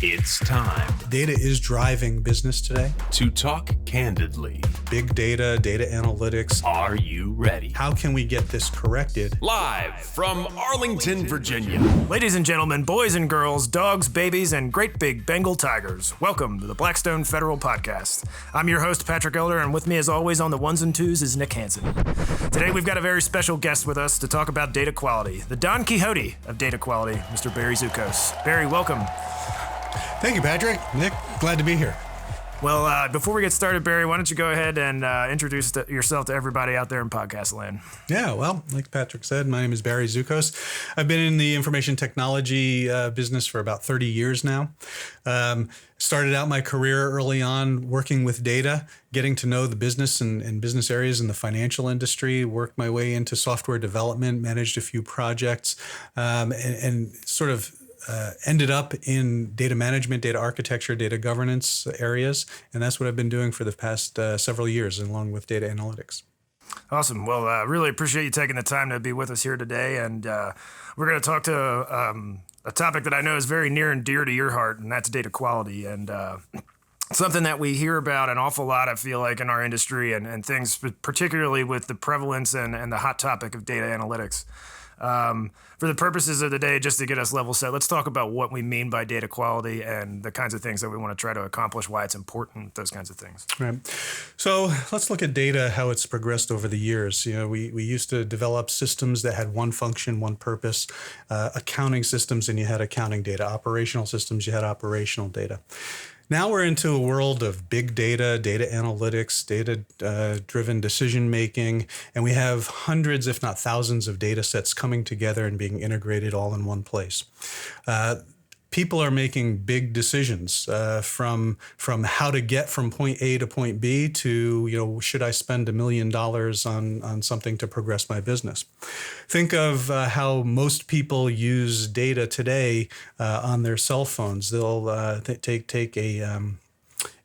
It's time Data is driving business today. to talk candidly. Big data, data analytics. Are you ready? How can we get this corrected? Live from Arlington, Virginia. Ladies and gentlemen, boys and girls, dogs, babies, and great big Bengal tigers, welcome to the Blackstone Federal Podcast. I'm your host, Patrick Elder, and with me as always on the ones and twos is Nick Hansen. Today we've got a very special guest with us to talk about data quality, the Don Quixote of data quality, Mr. Barry Zukos. Barry, welcome. Thank you, Patrick. Nick, glad to be here. Well, before we get started, Barry, why don't you go ahead and introduce yourself to everybody out there in podcast land? Yeah, well, like Patrick said, my name is Barry Zukos. I've been in the information technology business for about 30 years now. Started out my career early on working with data, getting to know the business and business areas in the financial industry, worked my way into software development, managed a few projects, and sort of ended up in data management, data architecture, data governance areas. And that's what I've been doing for the past several years, along with data analytics. Awesome. Well, really appreciate you taking the time to be with us here today. And we're going to talk to a topic that I know is very near and dear to your heart, and that's data quality. And something that we hear about an awful lot, I feel like, in our industry and things, particularly with the prevalence and the hot topic of data analytics. For the purposes of the day, just to get us level set, let's talk about what we mean by data quality and the kinds of things that we want to try to accomplish, why it's important, those kinds of things. Right. So let's look at data, how it's progressed over the years. You know, we used to develop systems that had one function, one purpose, accounting systems, and you had accounting data. Operational systems, you had operational data. Now we're into a world of big data, data analytics, data-driven decision-making, and we have hundreds, if not thousands, of data sets coming together and being integrated all in one place. People are making big decisions from how to get from point A to point B to, you know, should I spend $1 million on something to progress my business? Think of how most people use data today on their cell phones. They'll take a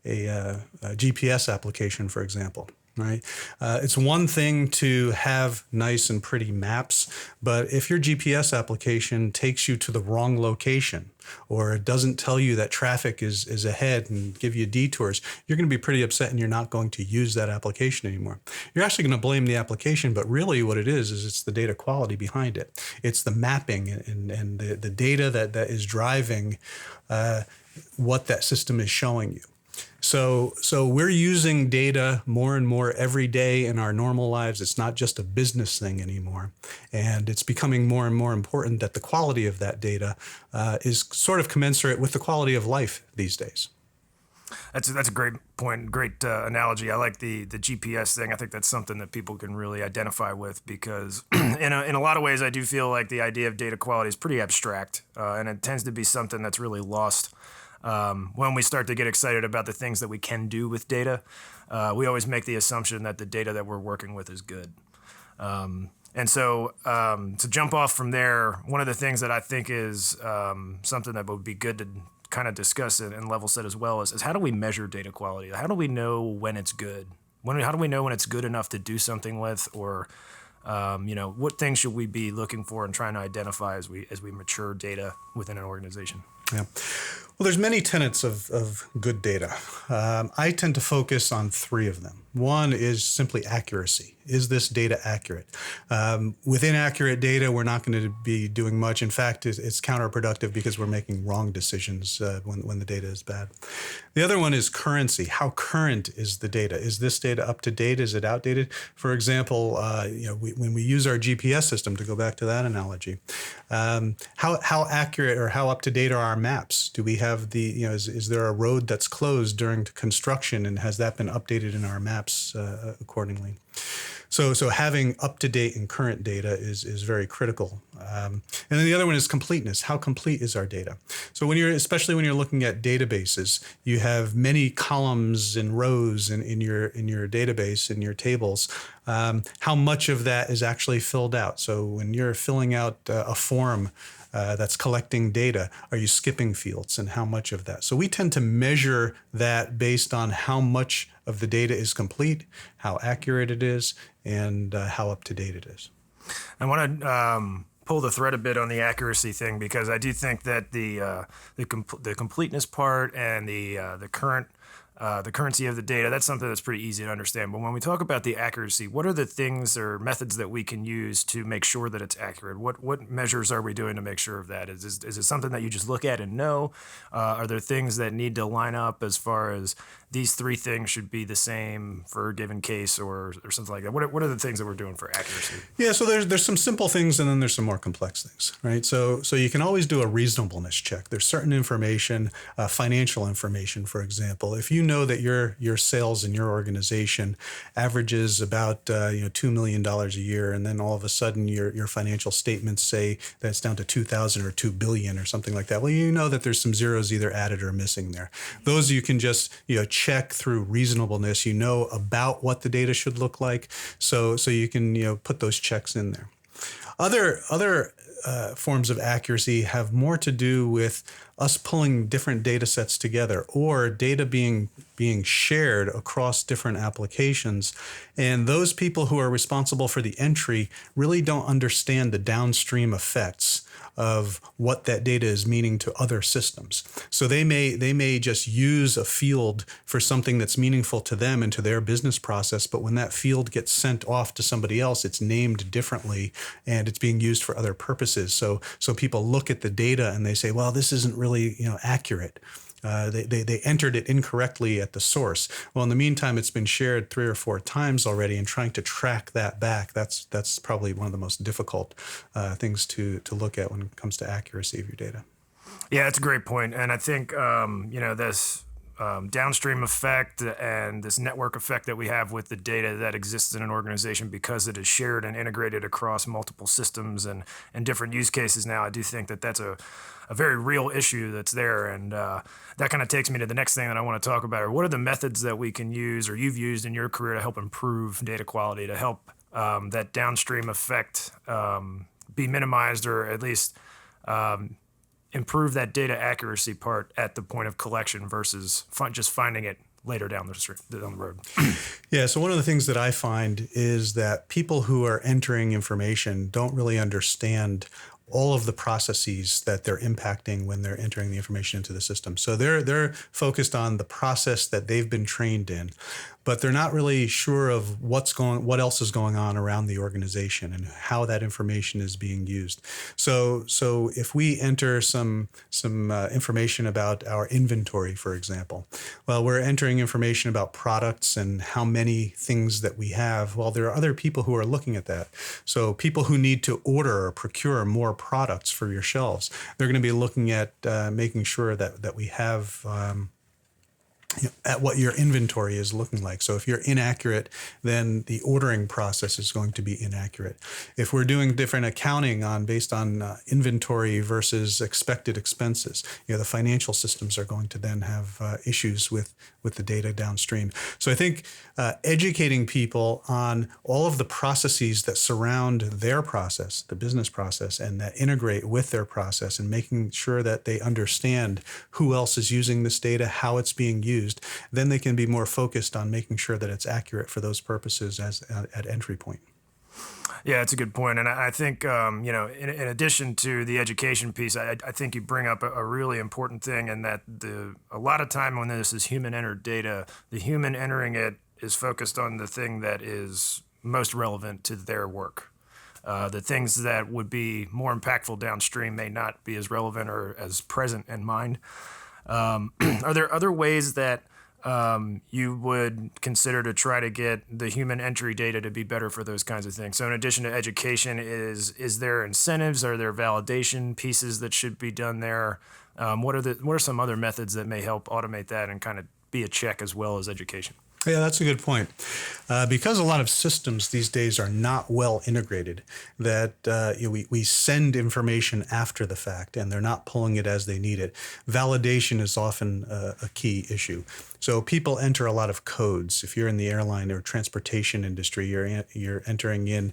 GPS application, for example. Right. It's one thing to have nice and pretty maps, but if your GPS application takes you to the wrong location or it doesn't tell you that traffic is ahead and give you detours, you're going to be pretty upset and you're not going to use that application anymore. You're actually going to blame the application, but really what it is it's the data quality behind it. It's the mapping and the data that is driving what that system is showing you. So we're using data more and more every day in our normal lives. It's not just a business thing anymore. And it's becoming more and more important that the quality of that data is sort of commensurate with the quality of life these days. That's a great point, great analogy. I like the GPS thing. I think that's something that people can really identify with because in a lot of ways, I do feel like the idea of data quality is pretty abstract, and it tends to be something that's really lost. When we start to get excited about the things that we can do with data, we always make the assumption that the data that we're working with is good. And so to jump off from there, one of the things that I think is something that would be good to kind of discuss and level set as well is how do we measure data quality? How do we know when it's good? How do we know when it's good enough to do something with, or what things should we be looking for and trying to identify as we mature data within an organization? Yeah. Well, there's many tenets of good data. I tend to focus on three of them. One is simply accuracy. Is this data accurate? With inaccurate data, we're not going to be doing much. In fact, it's counterproductive because we're making wrong decisions when the data is bad. The other one is currency. How current is the data? Is this data up to date? Is it outdated? For example, when we use our GPS system, to go back to that analogy, how accurate or how up to date are our maps? Do we have is there a road that's closed during construction, and has that been updated in our maps accordingly? So having up-to-date and current data is very critical. And then the other one is completeness. How complete is our data? So especially when you're looking at databases, you have many columns and rows in your database, in your tables. How much of that is actually filled out? So when you're filling out a form that's collecting data, are you skipping fields, and how much of that? So we tend to measure that based on how much of the data is complete, how accurate it is, and how up to date it is. I want to pull the thread a bit on the accuracy thing, because I do think that the completeness part and the currency of the data, that's something that's pretty easy to understand. But when we talk about the accuracy, what are the things or methods that we can use to make sure that it's accurate? What measures are we doing to make sure of that? Is it something that you just look at and know? Are there things that need to line up as far as these three things should be the same for a given case, or something like that? What are the things that we're doing for accuracy? Yeah, so there's some simple things and then there's some more complex things, right? So you can always do a reasonableness check. There's certain information, financial information, for example. If you know that your sales in your organization averages about $2 million a year, and then all of a sudden your financial statements say that it's down to 2,000 or 2 billion or something like that, well, you know that there's some zeros either added or missing there. Those you can just check through reasonableness. You know about what the data should look like, so you can put those checks in there. Other forms of accuracy have more to do with us pulling different data sets together, or data being shared across different applications. And those people who are responsible for the entry really don't understand the downstream effects of what that data is meaning to other systems. So they may just use a field for something that's meaningful to them and to their business process, but when that field gets sent off to somebody else, it's named differently and it's being used for other purposes. So people look at the data and they say, well, this isn't really accurate. They entered it incorrectly at the source. Well, in the meantime, it's been shared 3 or 4 times already, and trying to track that back, that's probably one of the most difficult things to look at when it comes to accuracy of your data. Yeah, that's a great point. And I think, this downstream effect and this network effect that we have with the data that exists in an organization, because it is shared and integrated across multiple systems and different use cases now, I do think that that's a very real issue that's there. And that kind of takes me to the next thing that I want to talk about. What are the methods that we can use, or you've used in your career, to help improve data quality, to help that downstream effect be minimized, or at least improve that data accuracy part at the point of collection versus just finding it later down the road? Yeah, so one of the things that I find is that people who are entering information don't really understand all of the processes that they're impacting when they're entering the information into the system. So they're focused on the process that they've been trained in, but they're not really sure of what else is going on around the organization and how that information is being used. So if we enter some information about our inventory, for example, well, we're entering information about products and how many things that we have. Well, there are other people who are looking at that. So people who need to order or procure more products for your shelves, they're going to be looking at making sure that we have at what your inventory is looking like. So if you're inaccurate, then the ordering process is going to be inaccurate. If we're doing different accounting based on inventory versus expected expenses, the financial systems are going to then have issues with the data downstream. So I think educating people on all of the processes that surround their process, the business process, and that integrate with their process, and making sure that they understand who else is using this data, how it's being used, then they can be more focused on making sure that it's accurate for those purposes as at entry point. Yeah, that's a good point. And I think, in addition to the education piece, I think you bring up a really important thing, and that a lot of time when this is human entered data, the human entering it is focused on the thing that is most relevant to their work. The things that would be more impactful downstream may not be as relevant or as present in mind. Are there other ways that you would consider to try to get the human entry data to be better for those kinds of things? So in addition to education, is there incentives? Are there validation pieces that should be done there? What are some other methods that may help automate that and kind of be a check as well as education? Yeah, that's a good point. Because a lot of systems these days are not well integrated, that we send information after the fact and they're not pulling it as they need it. Validation is often a key issue. So people enter a lot of codes. If you're in the airline or transportation industry, you're entering in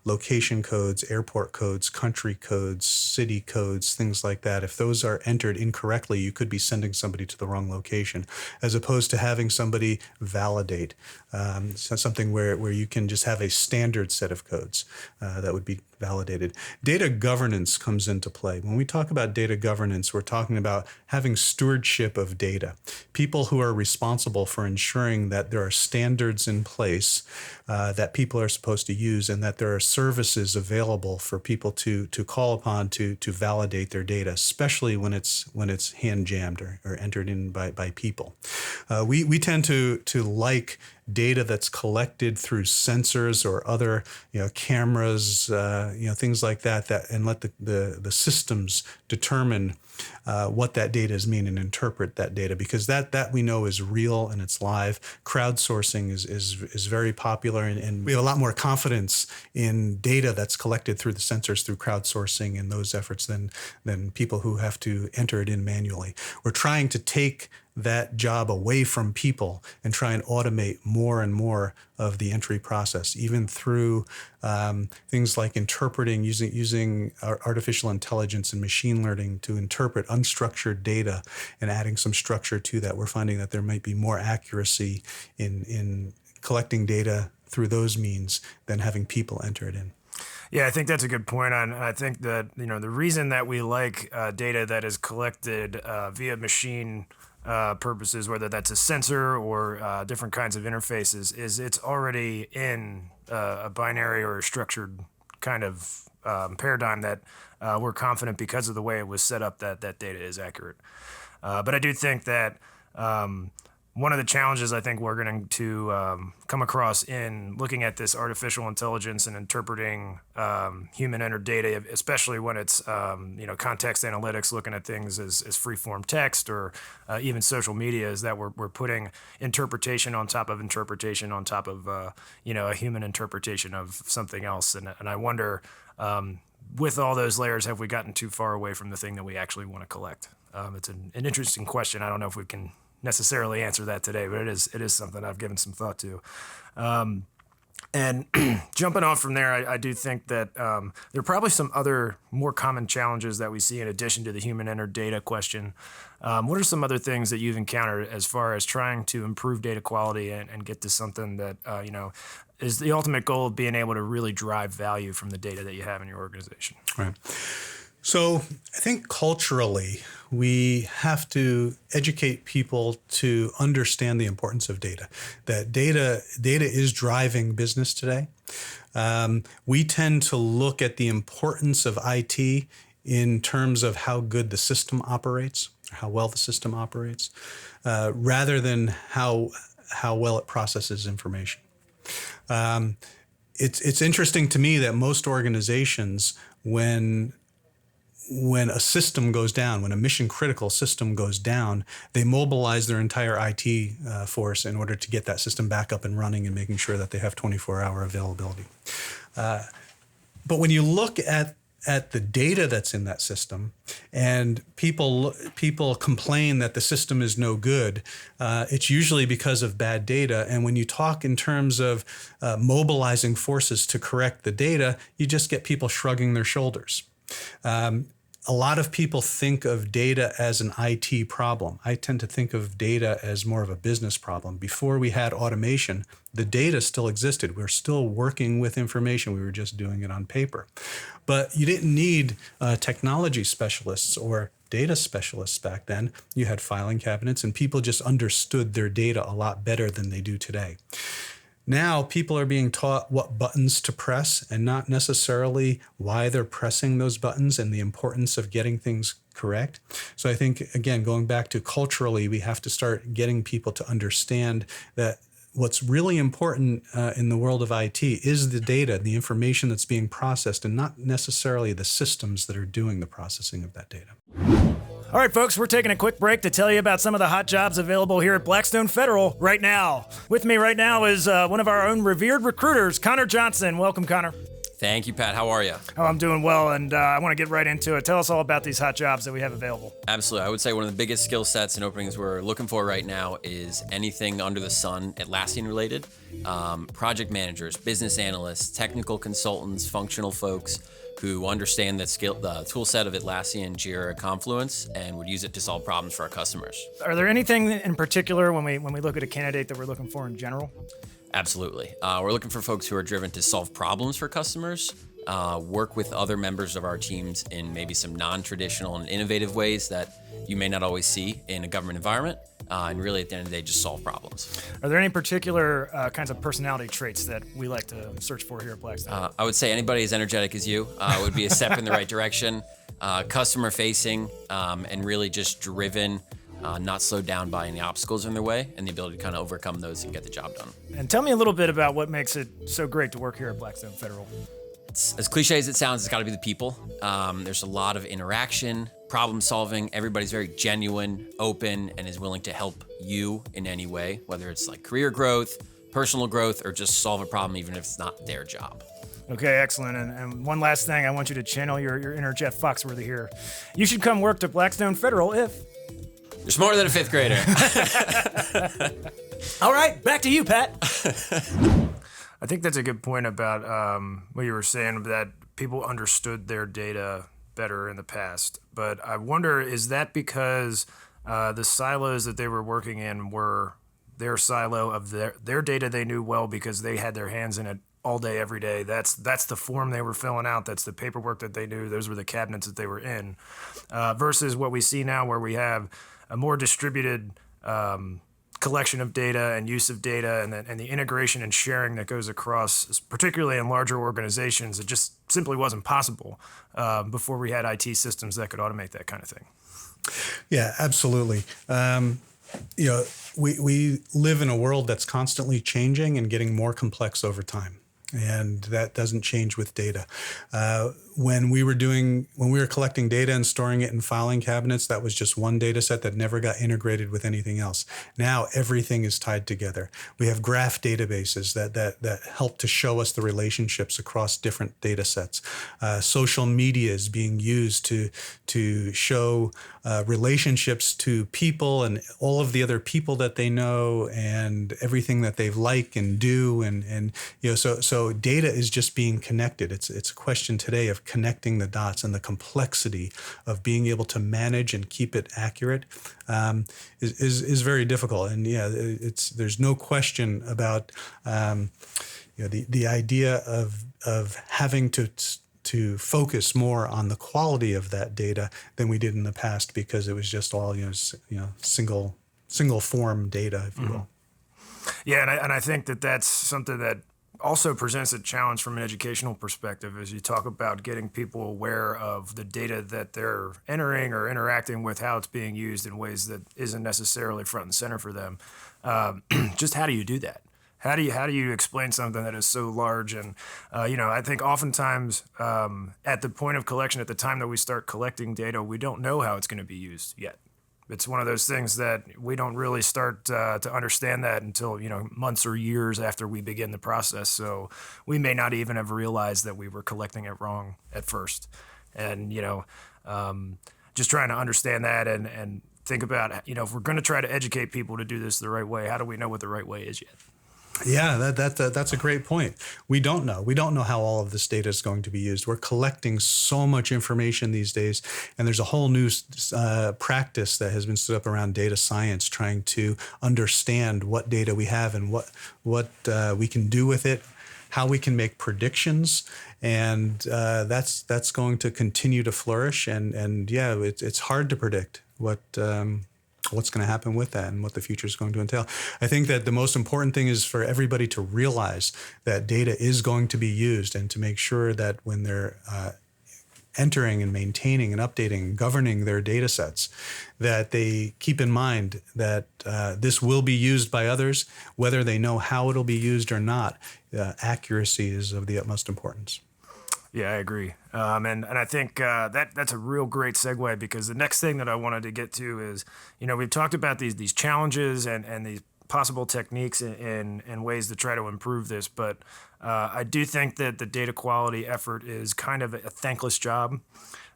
location codes, airport codes, country codes, city codes, things like that. If those are entered incorrectly, you could be sending somebody to the wrong location, as opposed to having somebody validate. So something where you can just have a standard set of codes that would be validated. Data governance comes into play. When we talk about data governance, we're talking about having stewardship of data. People who are responsible for ensuring that there are standards in place that people are supposed to use, and that there are services available for people to call upon to validate their data, especially when it's hand jammed or entered in by people. We tend to like data that's collected through sensors or other cameras, things like that, and let the systems determine what that data is mean and interpret that data, because that we know is real and it's live. Crowdsourcing is very popular, and we have a lot more confidence in data that's collected through the sensors through crowdsourcing and those efforts than people who have to enter it in manually. We're trying to take that job away from people and try and automate more and more of the entry process, even through things like interpreting, using artificial intelligence and machine learning to interpret unstructured data and adding some structure to that. We're finding that there might be more accuracy in collecting data through those means than having people enter it in. Yeah, I think that's a good point. I think that the reason that we like data that is collected via machine purposes, whether that's a sensor or different kinds of interfaces, is it's already in a binary or a structured kind of paradigm that we're confident because of the way it was set up that data is accurate. But I do think that one of the challenges I think we're going to come across in looking at this artificial intelligence and interpreting human-entered data, especially when it's context analytics, looking at things as free-form text or even social media, is that we're putting interpretation on top of interpretation on top of a human interpretation of something else, and I wonder, with all those layers, have we gotten too far away from the thing that we actually want to collect? It's an interesting question. I don't know if we can necessarily answer that today, but it is something I've given some thought to. And jumping off from there, I do think that there are probably some other more common challenges that we see in addition to the human-entered data question. What are some other things that you've encountered as far as trying to improve data quality and get to something that is the ultimate goal of being able to really drive value from the data that you have in your organization? Right. So I think culturally, we have to educate people to understand the importance of data, that data is driving business today. We tend to look at the importance of IT in terms of how good the system operates, or how well the system operates, rather than how well it processes information. It's interesting to me that most organizations, when a system goes down, when a mission critical system goes down, they mobilize their entire IT force in order to get that system back up and running and making sure that they have 24-hour availability. But when you look at the data that's in that system, and people complain that the system is no good, it's usually because of bad data. And when you talk in terms of mobilizing forces to correct the data, you just get people shrugging their shoulders. A lot of people think of data as an IT problem. I tend to think of data as more of a business problem. Before we had automation, the data still existed. We're still working with information. We were just doing it on paper. But you didn't need technology specialists or data specialists back then. You had filing cabinets, and people just understood their data a lot better than they do today. Now people are being taught what buttons to press and not necessarily why they're pressing those buttons and the importance of getting things correct. So I think, again, going back to culturally, we have to start getting people to understand that what's really important in the world of IT is the data, the information that's being processed, and not necessarily the systems that are doing the processing of that data. All right, folks, we're taking a quick break to tell you about some of the hot jobs available here at Blackstone Federal right now. With me right now is one of our own revered recruiters, Connor Johnson. Welcome, Connor. Thank you, Pat. How are you? Oh, I'm doing well, and I want to get right into it. Tell us all about these hot jobs that we have available. Absolutely. I would say one of the biggest skill sets and openings we're looking for right now is anything under the sun Atlassian related. Project managers, business analysts, technical consultants, functional folks who understand the tool set of Atlassian, Jira, Confluence, and would use it to solve problems for our customers. Are there anything in particular when we look at a candidate that we're looking for in general? Absolutely. We're looking for folks who are driven to solve problems for customers, work with other members of our teams in maybe some non-traditional and innovative ways that you may not always see in a government environment, and really at the end of the day, just solve problems. Are there any particular kinds of personality traits that we like to search for here at Blackstone? I would say anybody as energetic as you would be a step in the right direction. Customer facing, and really just driven, not slowed down by any obstacles in their way, and the ability to kind of overcome those and get the job done. And tell me a little bit about what makes it so great to work here at Blackstone Federal. It's, as cliche as it sounds, it's got to be the people. There's a lot of interaction, problem solving. Everybody's very genuine, open, and is willing to help you in any way, whether it's like career growth, personal growth, or just solve a problem even if it's not their job. Okay, excellent. And one last thing, I want you to channel your inner Jeff Foxworthy here. You should come work to Blackstone Federal if... You're smarter than a fifth grader. All right, back to you, Pat. I think that's a good point about what you were saying, that people understood their data better in the past. But I wonder, is that because the silos that they were working in were their silo of their data they knew well because they had their hands in it all day, every day? That's the form they were filling out. That's the paperwork that they knew. Those were the cabinets that they were in. Versus what we see now, where we have a more distributed collection of data and use of data, and the integration and sharing that goes across, particularly in larger organizations. It just simply wasn't possible before we had IT systems that could automate that kind of thing. Yeah, absolutely. We live in a world that's constantly changing and getting more complex over time. And that doesn't change with data. When we were collecting data and storing it in filing cabinets, that was just one data set that never got integrated with anything else. Now everything is tied together. We have graph databases that help to show us the relationships across different data sets. Social media is being used to show relationships to people and all of the other people that they know and everything that they like and do, and so data is just being connected. It's a question today of connecting the dots, and the complexity of being able to manage and keep it accurate is very difficult. And there's no question about the idea of having to focus more on the quality of that data than we did in the past, because it was just all single form data, if you will. Yeah, and I think that's something that also presents a challenge from an educational perspective, as you talk about getting people aware of the data that they're entering or interacting with, how it's being used in ways that isn't necessarily front and center for them. Just how do you do that? How do you explain something that is so large? And I think oftentimes at the point of collection, at the time that we start collecting data, we don't know how it's going to be used yet. It's one of those things that we don't really start to understand that until months or years after we begin the process. So we may not even have realized that we were collecting it wrong at first. And just trying to understand that and think about if we're going to try to educate people to do this the right way, how do we know what the right way is yet? Yeah, that's a great point. We don't know. We don't know how all of this data is going to be used. We're collecting so much information these days, and there's a whole new practice that has been stood up around data science, trying to understand what data we have and what we can do with it, how we can make predictions, and that's going to continue to flourish. And it's hard to predict what's going to happen with that and what the future is going to entail. I think that the most important thing is for everybody to realize that data is going to be used, and to make sure that when they're entering and maintaining and updating and governing their data sets, that they keep in mind that this will be used by others, whether they know how it'll be used or not. Accuracy is of the utmost importance. Yeah, I agree. And I think that's a real great segue, because the next thing that I wanted to get to is, we've talked about these challenges and these possible techniques and ways to try to improve this. But I do think that the data quality effort is kind of a thankless job.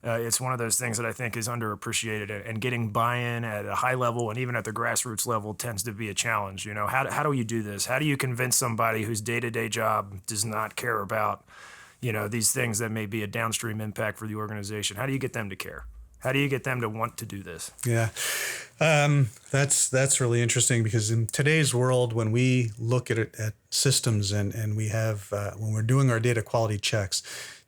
It's one of those things that I think is underappreciated, and getting buy-in at a high level and even at the grassroots level tends to be a challenge. How do you do this? How do you convince somebody whose day-to-day job does not care about these things that may be a downstream impact for the organization? How do you get them to care? How do you get them to want to do this? Yeah, that's really interesting, because in today's world, when we look at systems and we have when we're doing our data quality checks,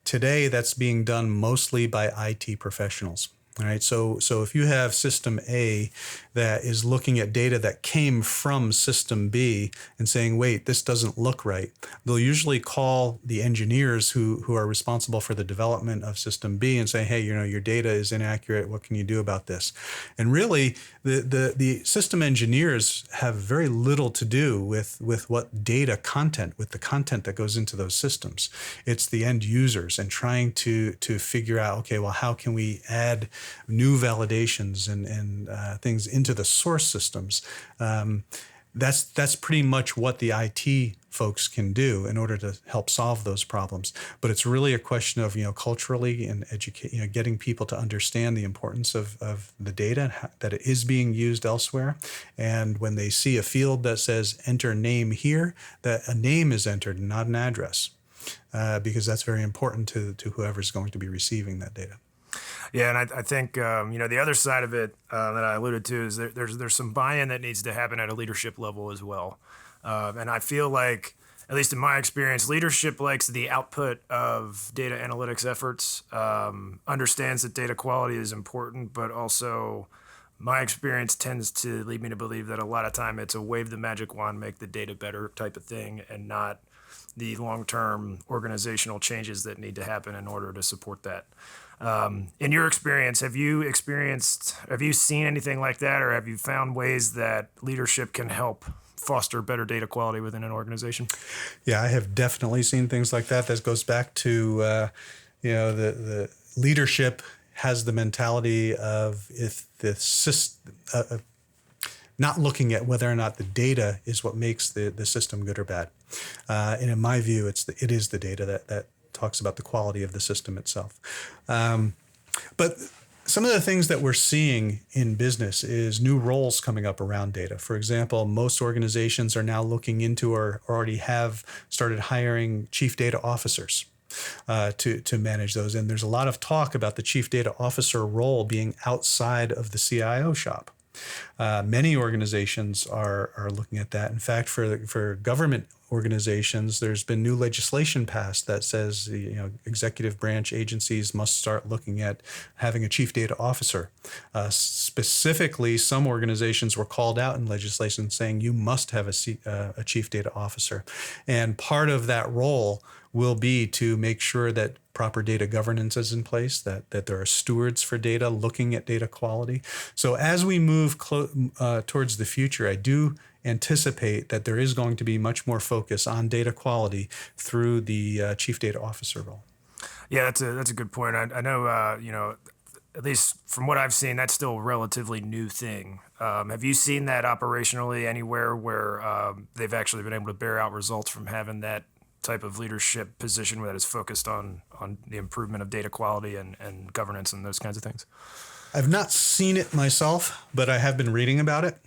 Today, that's being done mostly by IT professionals. All right, so if you have system A that is looking at data that came from system B and saying, wait, this doesn't look right, they'll usually call the engineers who are responsible for the development of system B and say, hey, your data is inaccurate. What can you do about this? And really, the system engineers have very little to do with what data content, with the content that goes into those systems. It's the end users and trying to figure out, okay, well, how can we add new validations and things into the source systems. That's pretty much what the IT folks can do in order to help solve those problems. But it's really a question of culturally and getting people to understand the importance of the data and that it is being used elsewhere. And when they see a field that says enter name here, that a name is entered, not an address, because that's very important to whoever's going to be receiving that data. Yeah, and I think the other side of it that I alluded to is there's some buy-in that needs to happen at a leadership level as well. And I feel like, at least in my experience, leadership likes the output of data analytics efforts, understands that data quality is important, but also my experience tends to lead me to believe that a lot of time it's a wave the magic wand, make the data better type of thing, and not the long-term organizational changes that need to happen in order to support that. In your experience, have you seen anything like that, or have you found ways that leadership can help foster better data quality within an organization? Yeah, I have definitely seen things like that. That goes back to, the leadership has the mentality of if the system, not looking at whether or not the data is what makes the system good or bad. And in my view, it is the data that talks about the quality of the system itself. But some of the things that we're seeing in business is new roles coming up around data. For example, most organizations are now looking into or already have started hiring chief data officers to manage those. And there's a lot of talk about the chief data officer role being outside of the CIO shop. Many organizations are looking at that. In fact, for government organizations, there's been new legislation passed that says executive branch agencies must start looking at having a chief data officer. Specifically, some organizations were called out in legislation saying you must have a chief data officer, and part of that role will be to make sure that proper data governance is in place, that there are stewards for data looking at data quality. So as we move towards the future, I do anticipate that there is going to be much more focus on data quality through the chief data officer role. Yeah, that's a good point. I know, at least from what I've seen, that's still a relatively new thing. Have you seen that operationally anywhere where they've actually been able to bear out results from having that type of leadership position that is focused on the improvement of data quality and governance and those kinds of things? I've not seen it myself, but I have been reading about it.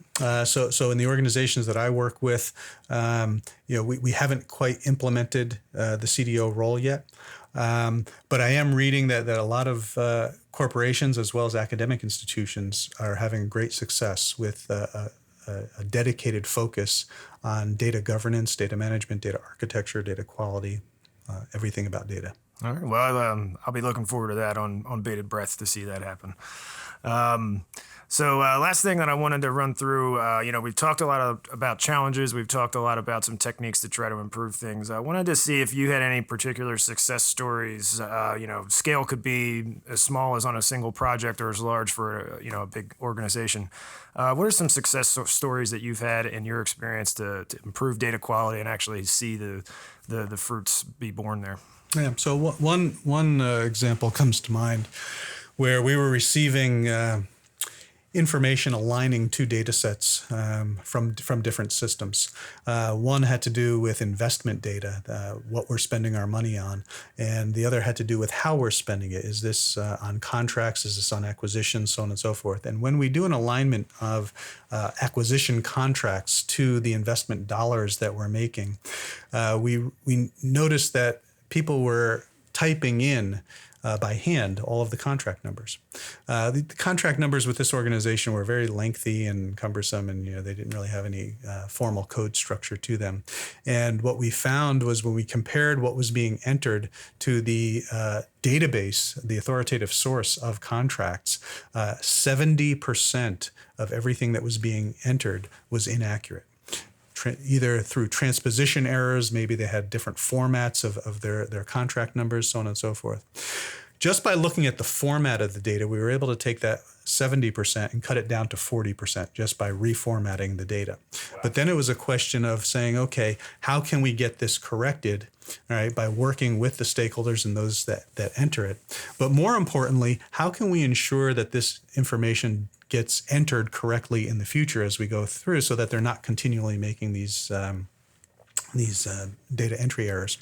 So in the organizations that I work with, we haven't quite implemented the CDO role yet. But I am reading that a lot of corporations as well as academic institutions are having great success with a dedicated focus on data governance, data management, data architecture, data quality, everything about data. All right. Well, I'll be looking forward to that on bated breath to see that happen. So last thing that I wanted to run through, we've talked a lot about challenges. We've talked a lot about some techniques to try to improve things. I wanted to see if you had any particular success stories. Scale could be as small as on a single project or as large for a big organization. What are some success stories that you've had in your experience to improve data quality and actually see the fruits be born there? Yeah. So one example comes to mind where we were receiving information aligning two data sets from different systems. One had to do with investment data, what we're spending our money on, and the other had to do with how we're spending it. Is this on contracts? Is this on acquisitions? So on and so forth. And when we do an alignment of acquisition contracts to the investment dollars that we're making, we noticed that people were typing in by hand all of the contract numbers. The contract numbers with this organization were very lengthy and cumbersome, and they didn't really have any formal code structure to them. And what we found was when we compared what was being entered to the database, the authoritative source of contracts, 70% of everything that was being entered was inaccurate. Either through transposition errors, maybe they had different formats of their contract numbers, so on and so forth. Just by looking at the format of the data, we were able to take that 70% and cut it down to 40% just by reformatting the data. Wow. But then it was a question of saying, okay, how can we get this corrected, all right, by working with the stakeholders and those that enter it. But more importantly, how can we ensure that this information gets entered correctly in the future as we go through so that they're not continually making these data entry errors.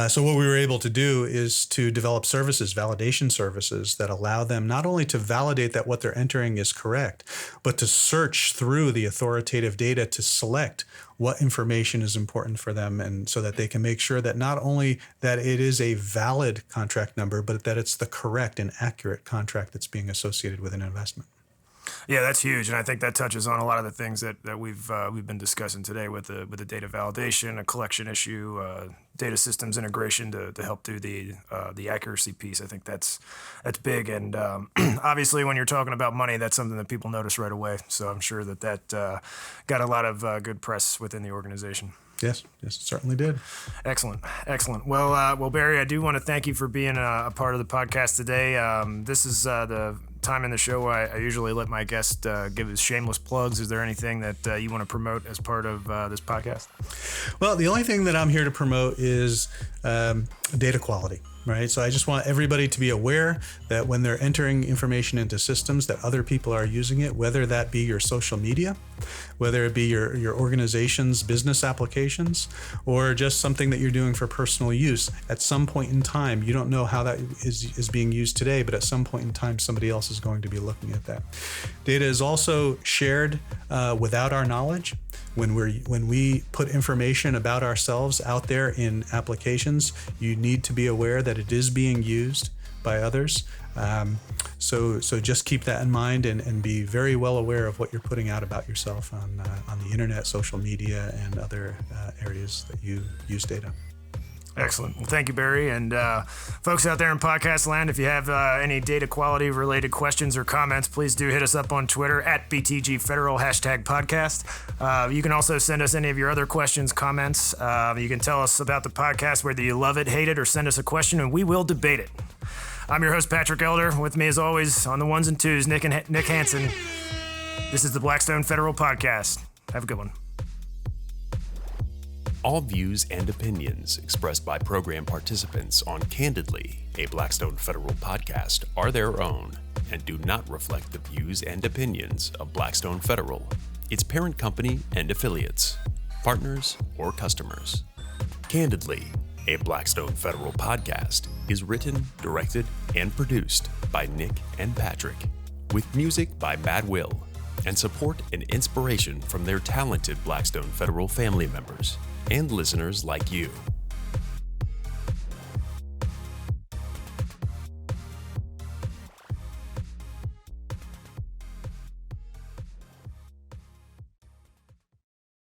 So what we were able to do is to develop services, validation services that allow them not only to validate that what they're entering is correct, but to search through the authoritative data to select what information is important for them, and so that they can make sure that not only that it is a valid contract number, but that it's the correct and accurate contract that's being associated with an investment. Yeah, that's huge, and I think that touches on a lot of the things that we've been discussing today with the data validation, a collection issue, data systems integration to help do the accuracy piece. I think that's big, and obviously when you're talking about money, that's something that people notice right away. So I'm sure that got a lot of good press within the organization. Yes, it certainly did. Excellent. Well, Barry, I do want to thank you for being a part of the podcast today. This is the time in the show I usually let my guest give his shameless plugs. Is there anything that you want to promote as part of this podcast? Well, the only thing that I'm here to promote is data quality. Right. So I just want everybody to be aware that when they're entering information into systems, that other people are using it, whether that be your social media, whether it be your organization's business applications, or just something that you're doing for personal use. At some point in time, you don't know how that is being used today, but at some point in time, somebody else is going to be looking at that. Data is also shared without our knowledge. When we put information about ourselves out there in applications, you need to be aware that it is being used by others. So just keep that in mind and be very well aware of what you're putting out about yourself on the internet, social media, and other areas that you use data. Excellent. Well, thank you, Barry. And folks out there in podcast land, if you have any data quality related questions or comments, please do hit us up on Twitter at BTG Federal #podcast. You can also send us any of your other questions, comments. You can tell us about the podcast, whether you love it, hate it, or send us a question, and we will debate it. I'm your host, Patrick Elder. With me, as always, on the ones and twos, Nick Hansen. This is the Blackstone Federal Podcast. Have a good one. All views and opinions expressed by program participants on Candidly, a Blackstone Federal podcast, are their own and do not reflect the views and opinions of Blackstone Federal, its parent company and affiliates, partners, or customers. Candidly, a Blackstone Federal podcast, is written, directed, and produced by Nick and Patrick, with music by Matt Will, and support and inspiration from their talented Blackstone Federal family members and listeners like you.